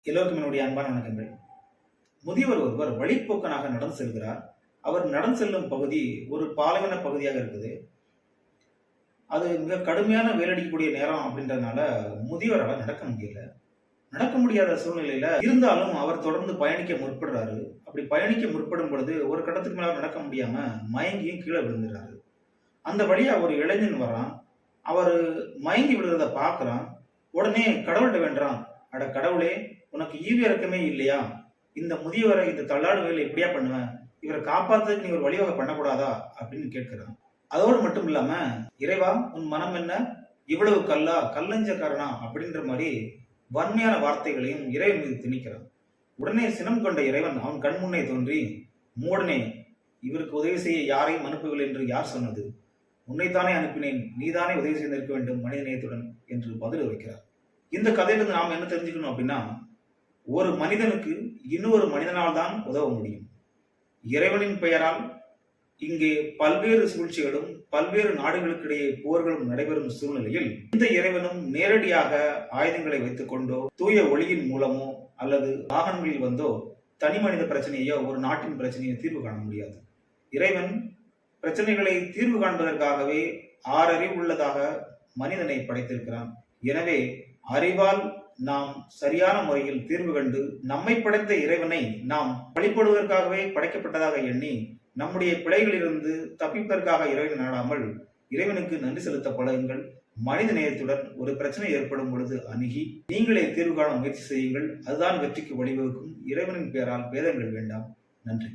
எல்லோருக்கும் என்னுடைய அன்பான வணக்கங்கள். முதியவர் ஒருவர் வழிப்போக்கனாக நடந்து செல்கிறார். அவர் நடந்து செல்லும் பகுதி ஒரு பாலைவன பகுதியாக இருக்குது. அது மிக கடுமையான வெயிலடிக்கக்கூடிய நேரம் அப்படின்றதுனால முதியவரால் நடக்க முடியல. நடக்க முடியாத சூழ்நிலையில இருந்தாலும் அவர் தொடர்ந்து பயணிக்க முற்படுறாரு. அப்படி பயணிக்க முற்படும் பொழுது ஒரு கட்டத்துக்கு மேல நடக்க முடியாம மயங்கியும் கீழே விழுந்துறாரு. அந்த வழியா ஒரு இளைஞன் வரான். அவரு மயங்கி விழுறத பார்க்கறான். உடனே கடவுள்கிட்ட வேண்டுறான். அட கடவுளே, உனக்கு ஈவு இறக்கமே இல்லையா? இந்த முதியவரை இந்த தள்ளாடு வேலை எப்படியா பண்ணுவேன்? இவரை காப்பாத்துறதுக்கு நீ ஒரு வழிவகை பண்ணக்கூடாதா? அப்படின்னு கேட்கிறான். அதோடு மட்டும் இல்லாம, இறைவா உன் மனம் என்ன? இவ்வளவு கல்லா, கல்லஞ்சக்காரனா அப்படின்ற மாதிரி வன்மையான வார்த்தைகளையும் இறைவன் மீது திணிக்கிறான். உடனே சினம் கொண்ட இறைவன் அவன் கண் முன்னே தோன்றி, மூடனே, இவருக்கு உதவி செய்ய யாரையும் அனுப்பவில்லை என்று யார் சொன்னது? உன்னைத்தானே அனுப்பினேன், நீதானே உதவி செய்திருக்க வேண்டும் மனித நேயத்துடன் என்று பதில் வைக்கிறார். இந்த கதையிலிருந்து நாம் என்ன தெரிஞ்சுக்கணும் அப்படின்னா, ஒரு மனிதனுக்கு இன்னொரு மனிதனால் தான் உதவ முடியும். இறைவனின் பெயரால் இங்கே பல்வேறு சூழ்ச்சிகளும் பல்வேறு நாடுகளுக்கிடையே போர்களும் நடைபெறும் சூழ்நிலையில் இந்த இறைவனும் நேரடியாக ஆயுதங்களை வைத்துக் கொண்டோ தூய ஒளியின் மூலமோ அல்லது வாகனங்களில் வந்தோ தனி மனித பிரச்சனையோ ஒரு நாட்டின் பிரச்சனையோ தீர்வு காண முடியாது. இறைவன் பிரச்சனைகளை தீர்வு காண்பதற்காகவே ஆறறிவு உள்ளதாக மனிதனை படைத்திருக்கிறான். எனவே அறிவால் நாம் சரியான முறையில் தீர்வு கண்டு நம்மை படைத்த இறைவனை நாம் வழிபடுவதற்காகவே படைக்கப்பட்டதாக எண்ணி நம்முடைய பிழைகளிலிருந்து தப்பிப்பதற்காக இறைவனை நாடாமல் இறைவனுக்கு நன்றி செலுத்த பழகுங்கள். மனித நேயத்துடன் ஒரு பிரச்சனை ஏற்படும் பொழுது அணுகி நீங்களே தீர்வு காண முயற்சி செய்யுங்கள். அதுதான் வெற்றிக்கு வழிவகுக்கும். இறைவனின் பெயரால் பேதங்கள் வேண்டாம். நன்றி.